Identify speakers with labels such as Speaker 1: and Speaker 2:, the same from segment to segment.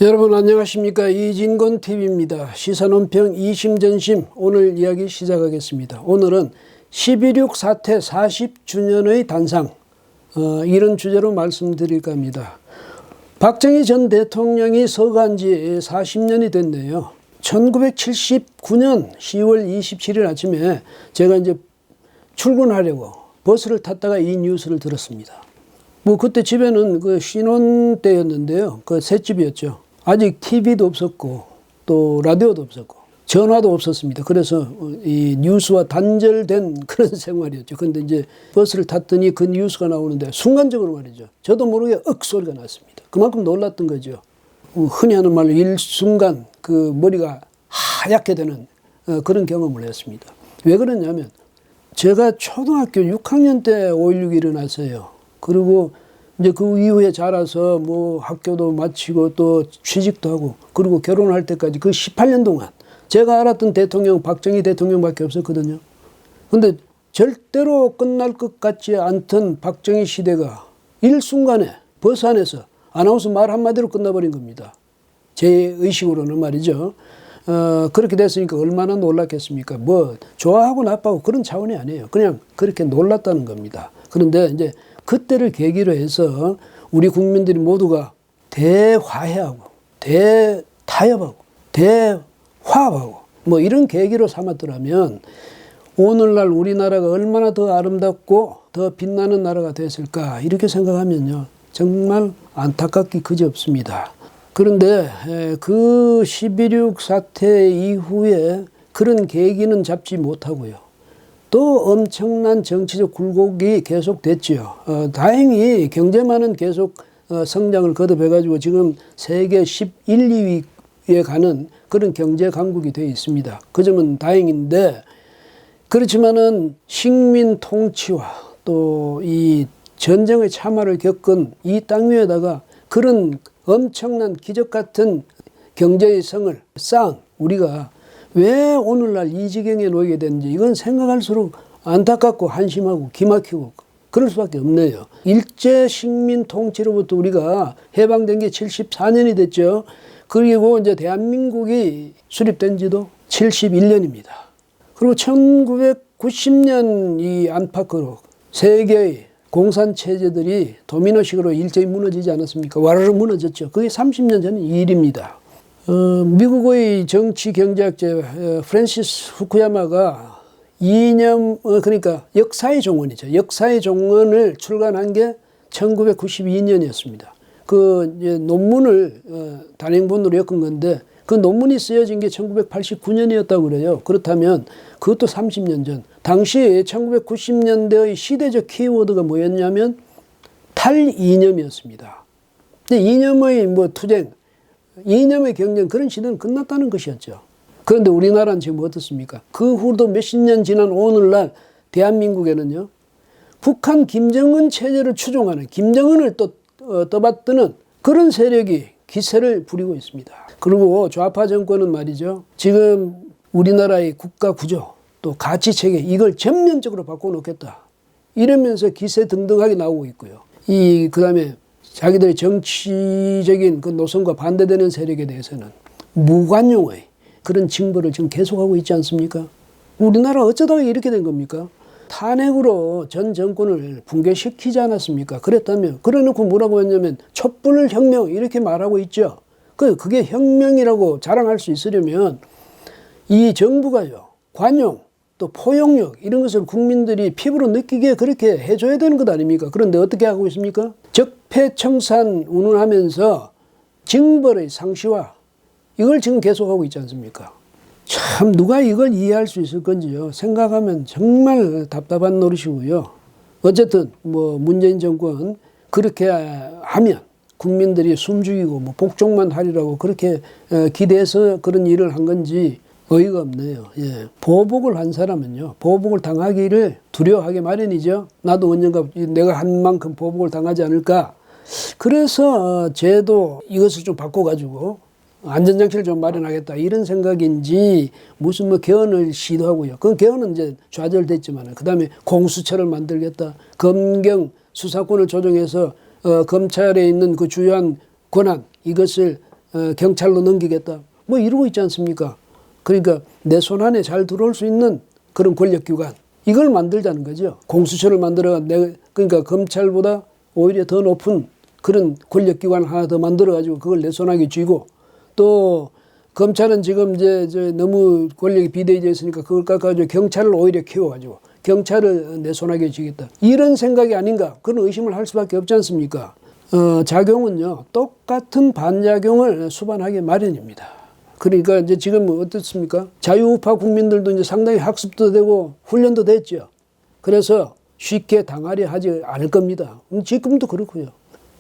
Speaker 1: 여러분 안녕하십니까. 이진건 TV입니다. 시사논평 이심전심 오늘 이야기 시작하겠습니다. 오늘은 11.6 사태 40주년의 단상 이런 주제로 말씀드릴까 합니다. 박정희 전 대통령이 서거한 지 40년이 됐네요. 1979년 10월 27일 아침에 제가 이제 출근하려고 버스를 탔다가 이 뉴스를 들었습니다. 그때 집에는 그 신혼 때였는데요. 그 셋집이었죠. 아직 TV도 없었고 또 라디오도 없었고 전화도 없었습니다. 그래서 이 뉴스와 단절된 그런 생활이었죠. 근데 이제 버스를 탔더니 그 뉴스가 나오는데 순간적으로 말이죠. 저도 모르게 소리가 났습니다. 그만큼 놀랐던 거죠. 흔히 하는 말로 일순간 그 머리가 하얗게 되는 그런 경험을 했습니다. 왜 그러냐면 제가 초등학교 6학년 때 5.16이 일어났어요. 그리고 이제 그 이후에 자라서 뭐 학교도 마치고 또 취직도 하고 그리고 결혼할 때까지 그 18년 동안 제가 알았던 대통령 박정희 대통령밖에 없었거든요. 근데 절대로 끝날 것 같지 않던 박정희 시대가 일순간에 버스 안에서 아나운서 말 한마디로 끝나버린 겁니다. 제 의식으로는 말이죠. 그렇게 됐으니까 얼마나 놀랐겠습니까? 뭐 좋아하고 나빠하고 그런 차원이 아니에요. 그냥 그렇게 놀랐다는 겁니다. 그런데 이제 그때를 계기로 해서 우리 국민들이 모두가 대화해하고 대타협하고 대화합하고 뭐 이런 계기로 삼았더라면 오늘날 우리나라가 얼마나 더 아름답고 더 빛나는 나라가 됐을까 이렇게 생각하면요 정말 안타깝기 그지없습니다. 그런데 그 11.6 사태 이후에 그런 계기는 잡지 못하고요. 또 엄청난 정치적 굴곡이 계속됐죠. 다행히 경제만은 계속 성장을 거듭해가지고 지금 세계 11, 2위에 가는 그런 경제 강국이 되어 있습니다. 그 점은 다행인데 그렇지만은 식민 통치와 또 이 전쟁의 참화를 겪은 이 땅 위에다가 그런 엄청난 기적 같은 경제의 성을 쌓은 우리가 왜 오늘날 이 지경에 놓이게 됐는지 이건 생각할수록 안타깝고 한심하고 기막히고 그럴 수밖에 없네요. 일제 식민 통치로부터 우리가 해방된 게 74년이 됐죠. 그리고 이제 대한민국이 수립된 지도 71년입니다. 그리고 1990년 이 안팎으로 세계의 공산 체제들이 도미노식으로 일제히 무너지지 않았습니까? 와르르 무너졌죠. 그게 30년 전 일입니다. 미국의 정치 경제학자 프랜시스 후쿠야마가 이념 그러니까 역사의 종언이죠. 역사의 종언을 출간한 게 1992년이었습니다. 그 논문을 단행본으로 엮은 건데 그 논문이 쓰여진 게 1989년이었다고 그래요. 그렇다면 그것도 30년 전. 당시 1990년대의 시대적 키워드가 뭐였냐면 탈이념이었습니다. 근데 이념의 투쟁 이념의 경쟁 그런 시대는 끝났다는 것이었죠. 그런데 우리나라는 지금 어떻습니까? 그 후도 몇십 년 지난 오늘날 대한민국에는요. 북한 김정은 체제를 추종하는 김정은을 떠받드는 그런 세력이 기세를 부리고 있습니다. 그리고 좌파 정권은 말이죠. 지금 우리나라의 국가 구조 또 가치체계 이걸 전면적으로 바꿔놓겠다. 이러면서 기세 등등하게 나오고 있고요. 그다음에 자기들의 정치적인 그 노선과 반대되는 세력에 대해서는 무관용의 그런 징벌을 지금 계속하고 있지 않습니까? 우리나라 어쩌다가 이렇게 된 겁니까? 탄핵으로 전 정권을 붕괴시키지 않았습니까? 그래놓고 뭐라고 했냐면 촛불 혁명 이렇게 말하고 있죠. 그게 혁명이라고 자랑할 수 있으려면 이 정부가요. 관용 또 포용력 이런 것을 국민들이 피부로 느끼게 그렇게 해줘야 되는 것 아닙니까? 그런데 어떻게 하고 있습니까? 적폐청산 운운하면서 징벌의 상시화 이걸 지금 계속하고 있지 않습니까? 참 누가 이걸 이해할 수 있을 건지요. 생각하면 정말 답답한 노릇이고요. 어쨌든 문재인 정권 그렇게 하면 국민들이 숨죽이고 복종만 하리라고 그렇게 기대해서 그런 일을 한 건지 어이가 없네요. 예. 보복을 한 사람은요. 보복을 당하기를 두려워하게 마련이죠. 나도 언젠가 내가 한 만큼 보복을 당하지 않을까. 그래서 제도 이것을 좀 바꿔가지고 안전장치를 좀 마련하겠다 이런 생각인지 무슨 개헌을 시도하고요. 그 개헌은 이제 좌절됐지만 그 다음에 공수처를 만들겠다. 검경 수사권을 조정해서 검찰에 있는 그 주요한 권한 이것을 경찰로 넘기겠다. 뭐 이러고 있지 않습니까? 그러니까 내 손 안에 잘 들어올 수 있는 그런 권력기관. 이걸 만들자는 거죠. 공수처를 만들어, 그러니까 검찰보다 오히려 더 높은 그런 권력기관 하나 더 만들어가지고 그걸 내 손아귀 쥐고, 또 검찰은 지금 이제 너무 권력이 비대해져 있으니까 그걸 깎아가지고 경찰을 오히려 키워가지고 경찰을 내 손아귀에 쥐겠다. 이런 생각이 아닌가, 그런 의심을 할 수밖에 없지 않습니까? 작용은요, 똑같은 반작용을 수반하기 마련입니다. 그러니까 이제 지금 어떻습니까? 자유우파 국민들도 이제 상당히 학습도 되고 훈련도 됐죠. 그래서 쉽게 당하려 하지 않을 겁니다. 지금도 그렇고요.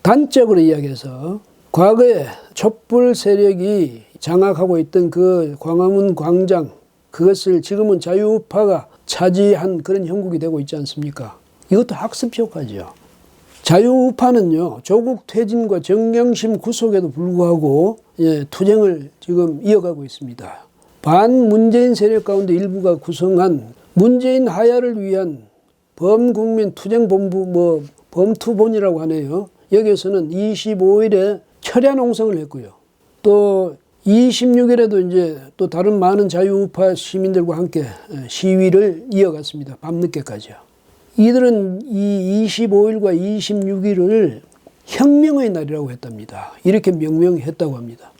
Speaker 1: 단적으로 이야기해서 과거에 촛불 세력이 장악하고 있던 그 광화문 광장, 그것을 지금은 자유우파가 차지한 그런 형국이 되고 있지 않습니까? 이것도 학습 효과죠. 자유우파는요, 조국 퇴진과 정경심 구속에도 불구하고 투쟁을 지금 이어가고 있습니다. 반문재인 세력 가운데 일부가 구성한 문재인 하야를 위한 범국민 투쟁본부, 범투본이라고 하네요. 여기에서는 25일에 철야 농성을 했고요. 또 26일에도 이제 또 다른 많은 자유우파 시민들과 함께 시위를 이어갔습니다. 밤늦게까지요. 이들은 이 25일과 26일을 혁명의 날이라고 했답니다. 이렇게 명명했다고 합니다.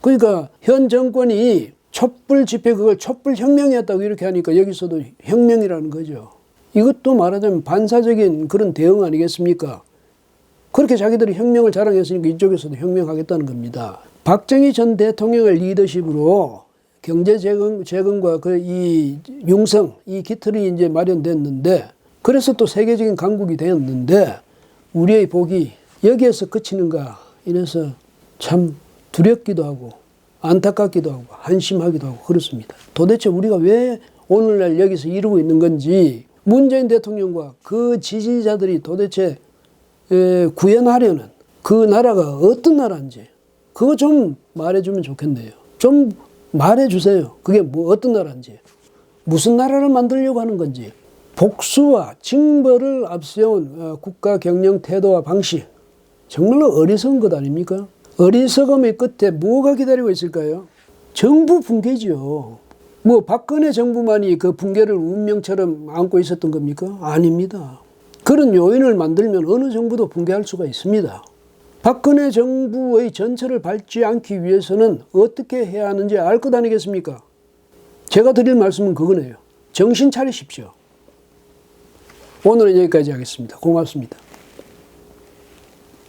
Speaker 1: 그러니까 현 정권이 촛불 집회, 그걸 촛불 혁명이었다고 이렇게 하니까 여기서도 혁명이라는 거죠. 이것도 말하자면 반사적인 그런 대응 아니겠습니까? 그렇게 자기들이 혁명을 자랑했으니까 이쪽에서도 혁명하겠다는 겁니다. 박정희 전 대통령을 리더십으로 경제 재건과 이 융성, 이 기틀이 이제 마련됐는데, 그래서 또 세계적인 강국이 되었는데, 우리의 복이 여기에서 그치는가, 이래서 참 두렵기도 하고 안타깝기도 하고 한심하기도 하고 그렇습니다. 도대체 우리가 왜 오늘날 여기서 이루고 있는 건지, 문재인 대통령과 그 지지자들이 도대체 구현하려는 그 나라가 어떤 나라인지 그거 좀 말해주면 좋겠네요. 좀 말해주세요. 그게 뭐 어떤 나라인지, 무슨 나라를 만들려고 하는 건지. 복수와 징벌을 앞세운 국가 경영 태도와 방식, 정말로 어리석은 것 아닙니까? 어리석음의 끝에 뭐가 기다리고 있을까요? 정부 붕괴죠. 뭐 박근혜 정부만이 그 붕괴를 운명처럼 안고 있었던 겁니까? 아닙니다. 그런 요인을 만들면 어느 정부도 붕괴할 수가 있습니다. 박근혜 정부의 전철을 밟지 않기 위해서는 어떻게 해야 하는지 알 것 아니겠습니까? 제가 드릴 말씀은 그거네요. 정신 차리십시오. 오늘은 여기까지 하겠습니다. 고맙습니다.